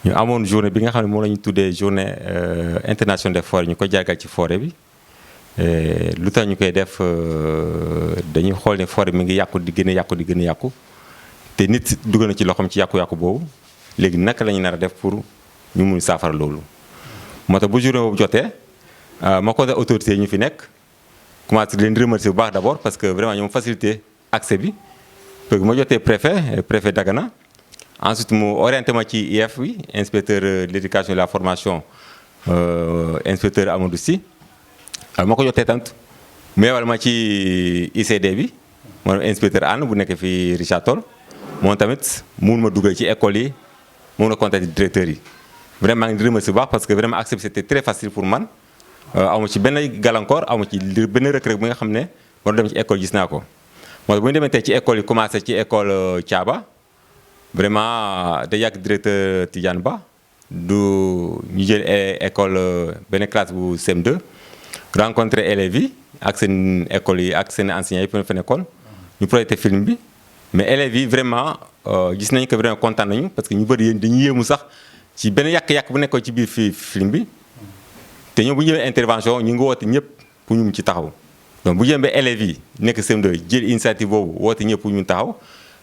ñu amoon journée bi nga xam ne moom la ñu tuddee journée internationale des forêts ñu ko jàggal ci forêt bi lu tax ñu koy def dañuy xool ne forêt mi ngi yàqu di gën a yàqu di gën a yàqu te nit dugg na ci loxoom ci yàqu-yàqu boobu léegi naka la ñu nar a def pour ñu mun saafara loolu. moo tax bu journée boobu jotee ma ko def autorité ñu fi nekk commencé leen remercier bu baax d'abord parce que vraiment ñoom facilité accès bi parce que ma jotee préfet Dagana. Ensuite mu orienté ma ci IEF bi inspecteur de l'éducation et de la formation inspecteur Amadou Sy ma ko jotee tamit mu yebal ma ci ICD bi moom inspecteur Anne bu nekk fii Richard Toll moom tamit mun ma dugal ci école yi mun na contacter directeurs yi vraiment maa ngi remercier bu baax parce que vraiment accès bi c'était très facile pour man amu ci benn gàllankoor amu ci benn rëkk-rëkk bi nga xam ne war dem ci école gis naa ko moo tax bu ñu demee tey ci école yi commencé ci école Thiaba vraiment da yàgg directeur Tidiane Ba du ñu jël école benn classe bu CM2 rencontré élèves yi ak seen école yi ak seen enseignants yi fa nekkoon ñu projeté film bi mais élèves yi vraiment gis nañ que vraiment kontaan nañu parce que ñu bëri yéen dañuy yéemu sax ci benn yàq-yàq bu nekkoon ci biir film bi te ñoom bu ñu jëlee intervention ñu ngi woote ñëpp pour ñu mun ci taxaw donc bu jëlee élèves yi nekk CM2 jël initiative boobu woote ñëpp pour ñu mun taxaw.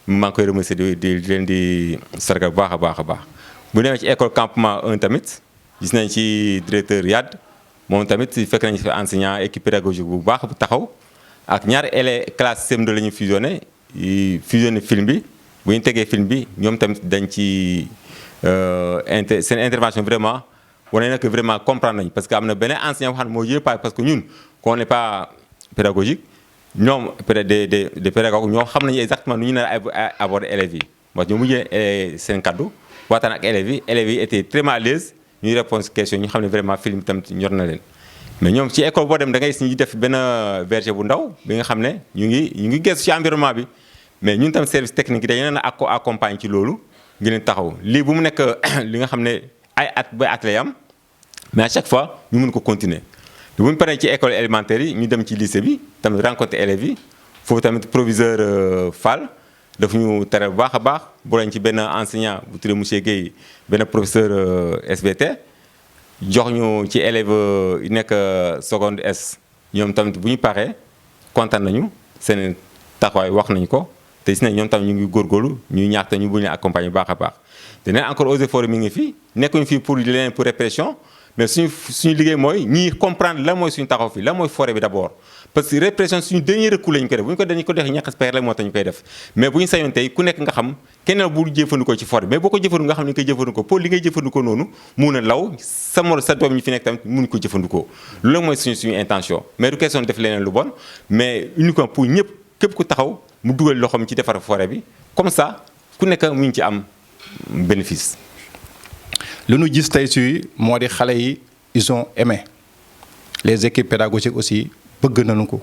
maa ngi koy remercier di leen di sargal bu baax a baax a baax bu demee ci école campement 1 tamit gis nañ ci directeur Yad moom tamit fekk nañ fi enseignant équipe pédagogique bu baax bu taxaw ak ñaari élèves classe CM2 la ñu fusionné film bi bu ñu tegee film bi ñoom tamit dañ ci seen intervention vraiment wane na que vraiment comprendre nañ parce que am na beneen enseignant boo xam ne moo yëpp parce que ñun qu'on n'est pas pédagogique. ñoom peut-être des pédagogues ñoo xam nañu exactement nu ñu nar a aborder élèves yi parce que ñu mujjee seen kaddu waxtaan ak élèves yi étaient très à l'aise ñuy répondre question ñu xam ne vraiment film tamit ñor na leen mais ñoom ci école boo dem da ngay gis ñu def benn verger bu ndaw bi nga xam ne ñu ngi gëstu ci environnement bi mais ñun tam service technique yi dañu leen a accompagner ci loolu ngi leen taxaw lii bu mu nekk li nga xam ne ay at lay am mais à chaque fois ñu mun ko continuer. bu ñu paree ci école élémentaire yi ñu dem ci lycée bi tamit rencontré élèves yi foofu tamit proviseur Fall daf ñu tere bu baax a baax bu lañ ci benn enseignant bu tuddee monsieur Guèye benn professeur SBT jox ñu ci élèves yi nekk seconde S ñoom tamit bu ñu paree kontaan nañu seen taxawaay wax nañu ko te gis nañ ñoom tamit ñu ngi góorgóorlu ñuy ñaax ñu bu ñu accompagner bu baax a baax te nee encore eaux et forêts mi ngi fi nekkuñu fii pour leneen pour répression. mais suñu liggéey mooy ñii comprendre lan mooy suñu taxaw fii lan mooy forêt bi d'abord parce que répression suñu dernier recours lañu koy def bu ñu ko dañu ko def ñàkk pexe la moo tax ñu koy def mais bu ñu sañoon tey ku nekk nga xam keneen bu jëfandikoo ci forêt mais boo ko jëfandikoo nga xam ne ñu koy jëfandikoo pour li ngay jëfandikoo noonu mun a law sa doom ñi fi nekk tamit mun ko jëfandikoo loolu mooy suñu intention mais du question def leneen lu bon mais uniquement pour ñëpp képp ku taxaw mu dugal loxoom ci defar forêt bi comme ça ku nekk mu ngi ci am bénéfice. lu ñu gis tey si moo di xale yi ils ont aimé les équipes pédagogiques aussi bëgg nañu ko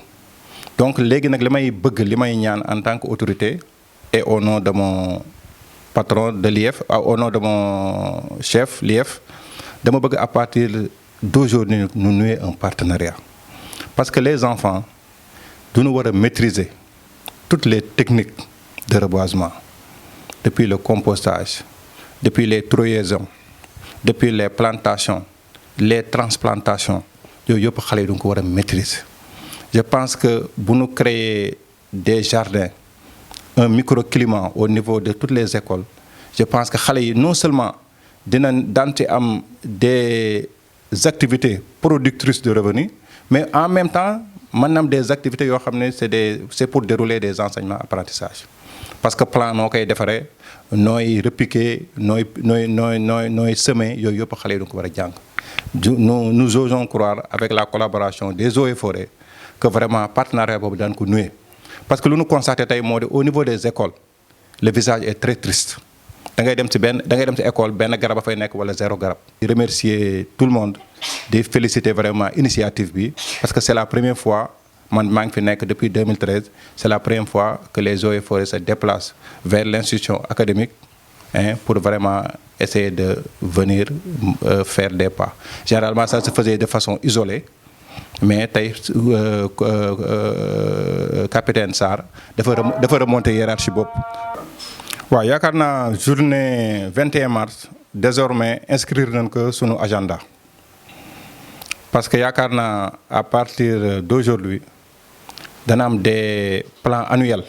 donc léegi nag li may ñaan en tant qu'autorité et au nom de mon patron de l'IEF au nom de mon chef l'IEF dama bëgg à partir d'aujourd'hui nous nouer un partenariat parce que les enfants duñu war a maîtriser toutes les techniques de reboisement depuis le compostage depuis les treuillaisons depuis les plantations les transplantations yooyu yëpp xale yi du ko war a maîtriser je pense que bu ñu créer des jardins un microclimat au niveau de toutes les écoles je pense que xale yi non seulement daan ci am des activités productrices de revenus mais en même temps mën na am des activités yoo xam ne c'est pour dérouler des enseignements apprentissage parce que plan noo koy defaree nooy repiquer nooy semer yooyu yëpp xale yi du ko war a jàng nous osons croire avec la collaboration des eaux et forêts que vraiment partenariat boobu daan ko nouer parce que lu ñu constaté tey moo di au niveau des écoles le visage est très triste da ngay dem ci école benn garab a fay nekk wala zéro garab. di remercier tout le monde di féliciter vraiment initiative bi parce que c'est la première fois man maa ngi fi nekk depuis 2013 c'est la première fois que les eaux et forêts se déplacent vers l'institution académique pour vraiment essayer de venir faire des pas généralement ça se faisait de façon isolée mais tey capitaine Sarr dafa remonter hiérarchie bopp. waaw yaakaar naa journée 21 mars désormais inscrire nañ ko sunu agenda parce que yaakaar naa à partir d'aujourd'hui dana am des plans annuels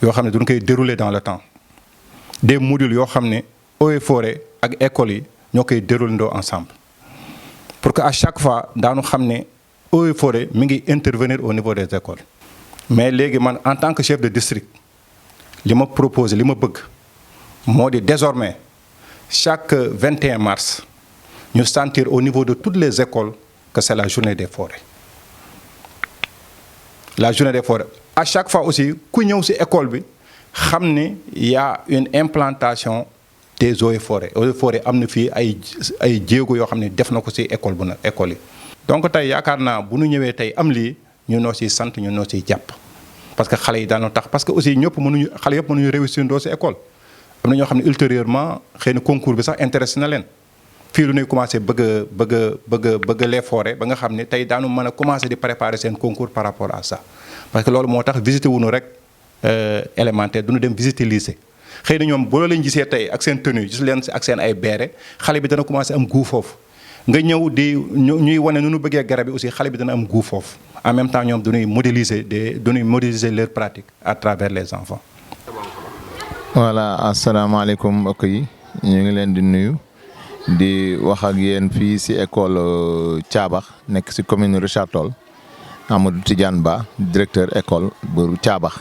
yoo xam ne duñ koy dérouler dans le temps des modules yoo xam ne eaux et forêt ak écoles yi ñoo koy dérouler ndoo ensemble pour que à chaque fois daanu xam ne eaux et forêt mi ngi intervenir au niveau des écoles. mais léegi man en tant que chef de district li ma proposé li ma bëgg moo di désormais chaque 21 mars ñu sentir au niveau de toutes les écoles que c'est la journée des forêts. La journée des forêts à chaque fois aussi ku ñëw ci école bi xam ne y a une implantation des eaux et forêts. Eaux et forêts am na fii ay jéego yoo xam ne def na ko ci école bu na école yi. donc tey yaakaar naa bu ñu ñëwee tey am lii ñu noo ciy sant ñu noo ciy jàpp parce que xale yi daanoo tax parce que aussi ñëpp mënuñu xale yëpp mënuñu réussir ndoo ci école. am na ñoo xam ne ultérieurement xëy na concours bi sax intéressé na leen fii lu ñuy commencé bëgg les forêts ba nga xam ne tey daanu mën a commencé di préparer seen concours par rapport à ça. parce que loolu moo tax visiter wuñu rek élémentaire duñu dem visiter lycée xëy na ñoom boo leen gisee tey ak seen tenue gis leen ak seen ay beere xale bi dana commencé am goût foofu nga ñëw di ñuy wane nu ñu bëggee garab yi aussi xale bi dana am goût foofu en même temps ñoom dañuy modéliser leur pratique à travers les enfants. voilà asalaamaaleykum mbokk yi ñu ngi leen di nuyu di wax ak yéen fii ci école Thiabax nekk ci commune Richard Toll Amadou Tidiane Ba directeur école bu Thiabax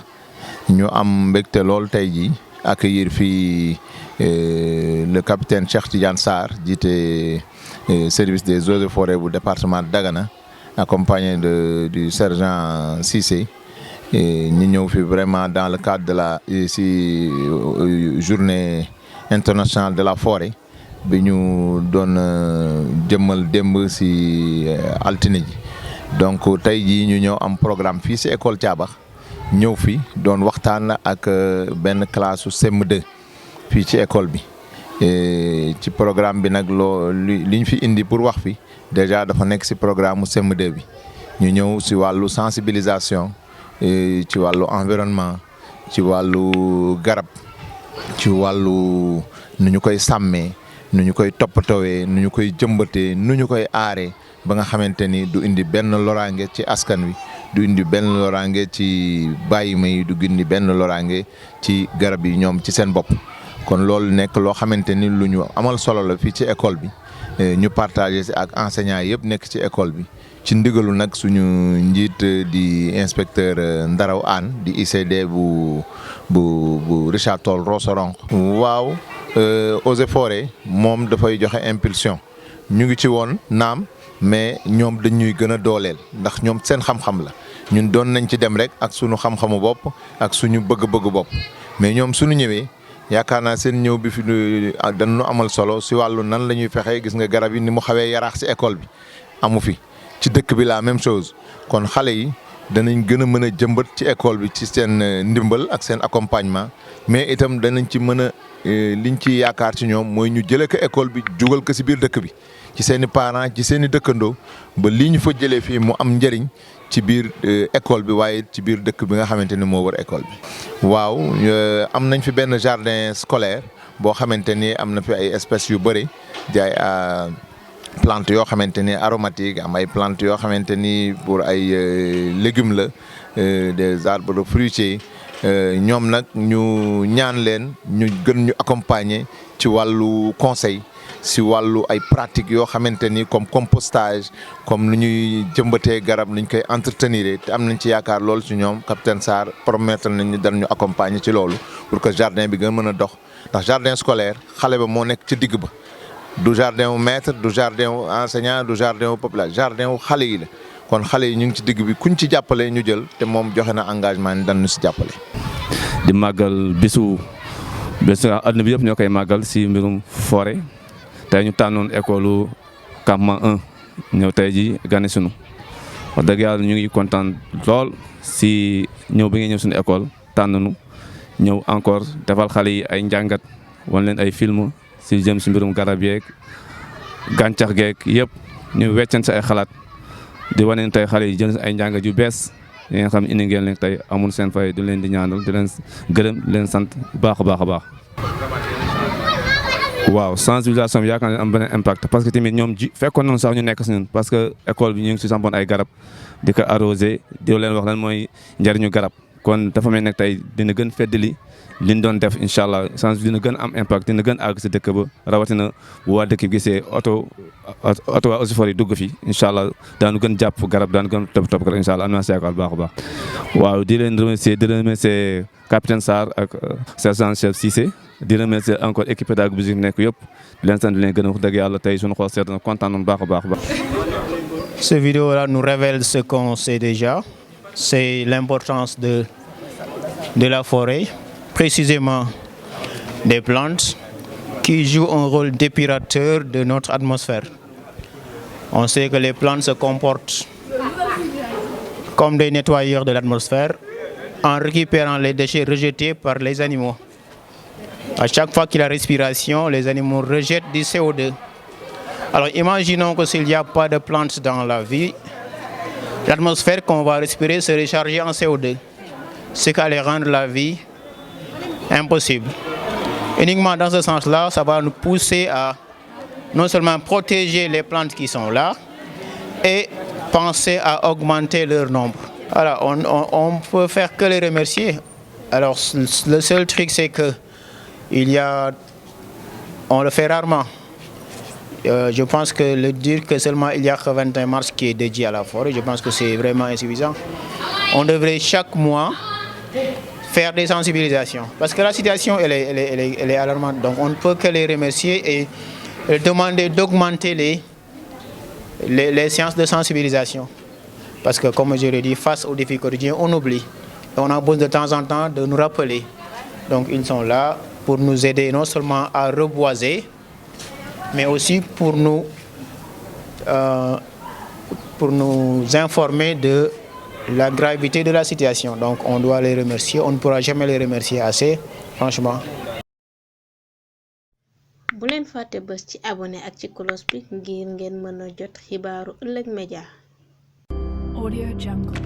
ñu am mbégte lool tey jii accueillir fii le capitaine Cheikh Tidiane Sarr jiite service des eaux et forêts bu département de Dagana accompagné du sergent Cissé. ñu ñëw fi vraiment dans le cadre de la journée internationale de la forêt bi ñu doon jëmmal démb ci altine ji donc tey jii ñu ñëw am programme fii ci école Thiabax ñëw fi doon waxtaan ak benn classe su CM2 fii ci école bi ci programme bi nag li ñu fi indi pour wax fi déjà dafa nekk ci programme mu CM2 bi ñu ñëw ci wàllu sensibilisation ci wàllu environnement ci wàllu garab ci wàllu nu ñu koy sàmmee nu ñu koy toppatoowee nu ñu koy jëmbatee nu ñu koy aaree ba nga xamante ni du indi benn loraange ci askan wi du indi benn loraange ci bàyyima yi du indi benn loraange ci garab yi ñoom ci seen bopp. kon loolu nekk loo xamante ni lu ñu amal solo la fii ci école bi ñu partagé ci ak enseignants yëpp nekk ci école bi. ci ndigalu nag suñu njiit di inspecteur Ndaraw Anne di ICD bu Richard Toll Rosoronk waaw eaux et forêts moom dafay joxe impulsion ñu ngi ci woon naam mais ñoom dañuy gën a dooleel ndax ñoom seen xam-xam la ñun doon nañ ci dem rek ak suñu xam-xamu bopp ak suñu bëgg-bëgg bopp mais ñoom suñu ñëwee yaakaar naa seen ñëw bi fi dañu amal solo si wàllu nan la ñuy fexee gis nga garab yi ni mu xawee yaraax si école bi amu fi. ci dëkk bi la même chose kon xale yi danañ gën a mën a jëmbat ci école bi ci seen ndimbal ak seen accompagnement mais itam danañ ci mën a liñ ci yaakaar ci ñoom mooy ñu jëlee ko école bi jugal ko ci biir dëkk bi ci seen i parents ci seen i dëkkandoo ba lii ñu fa jëlee fii mu am njëriñ ci biir école bi waaye ci biir dëkk bi nga xamante ni moo wër école bi. waaw am nañ fi benn jardin scolaire boo xamante ni am na fi ay espèces yu bëri jaay plante yoo xamante ni aromatique am ay plante yoo xamante ni pour ay légumes la des arbres fruitiers ñoom nag ñu ñaan leen ñu gën ñu accompagner ci wàllu conseil si wàllu ay pratiques yoo xamante ni comme compostage comme nu ñuy jëmbatee garab nu ñu koy entretenir te am nañ ci yaakaar loolu ci ñoom capitaine Sarr promettre nañ ñu daan ñu accompagner ci loolu pour que jardin bi gën mën a dox ndax jardin scolaire xale ba moo nekk ci digg ba. du jardin wu maître du jardin wu enseignant du jardin wu population jardin wu xale yi la kon xale yi ñu ngi ci digg bi kuñ ci jàppale ñu jël te moom joxe na engagement ni dañu si jàppale. di màggal bisu àdduna bi yëpp ñoo koy màggal si mbirum forêt tey ñu tànnoon école campement 1 ñëw tey ji gane sunu wax dëgg yàlla ñu ngi kontaan lool si ñëw bi nga ñëw suñu école tànn ñëw encore defal xale yi ay njàngat wan leen ay film si jëm si mbirum garab yeeg gàncax geeg yëpp ñu weccen si ay xalaat di wane ne tey xale yi jël ay njàngat yu bees yi nga xam indi ngeen leen tey amul seen fay di leen di ñaanal di leen gërëm di leen sant baax a baax a baax. waaw sensibilisation bi yaakaar naa am benn impact parce que tamit ñoom ji fekkoon nañu sax ñu nekk si ñun parce que école bi ñu ngi si sampoon ay garab di ko arrosé di leen wax lan mooy njëriñu garab kon dafa mel ne tey dina gën feddali li ñu doon def incha allah sens dina gën am impact dina gën àgg si dëkk ba rawatina bu waa dëkk bi gisee oto waa Eaux et Forêts yi dugg fi incha allah daanu gën jàpp garab daanu gën topp garab incha allah am naa si yaakaar baax a baax. waaw di leen remercier capitaine Sarr ak sergent chef Cissé di remercier encore équipe pédagogique nekk yëpp di leen sant di leen gën a wax dëgg yàlla tey suñu xool seet na kontaan nañu baax a baax. Cette vidéo-là nous révèle ce qu'on sait déjà, c'est l'importance de la forêt, précisément des plantes qui jouent un rôle d'épurateur de notre atmosphère. On sait que les plantes se comportent comme des nettoyeurs de l'atmosphère en récupérant les déchets rejetés par les animaux. À chaque fois qu'il y a respiration, les animaux rejettent du CO2. Alors imaginons que s'il n'y a pas de plantes dans la vie, l'atmosphère qu'on va respirer serait chargée en CO2, ce qui allait rendre la vie impossible. Uniquement dans ce sens-là, ça va nous pousser à non seulement protéger les plantes qui sont là, et penser à augmenter leur nombre. Alors on peut faire que les remercier. Alors le seul truc c'est que on le fait rarement. Je pense que le dire que seulement il y a que 21 mars qui est dédié à la forêt, je pense que c'est vraiment insuffisant. On devrait chaque mois faire des sensibilisations parce que la situation elle est alarmante. Donc on ne peut que les remercier et demander d'augmenter les séances de sensibilisation. Parce que comme je l'ai dit, face aux défis quotidiens, on oublie. Et on a besoin de temps en temps de nous rappeler. Donc ils sont là pour nous aider non seulement à reboiser, mais aussi pour nous informer de la gravité de la situation. Donc on doit les remercier, on ne pourra jamais les remercier assez, franchement. bu leen fàtte bës ci abonné ak ci cloche bi ngir ngeen mën a jot xibaaru Ëllëg Média. Audio Jungle.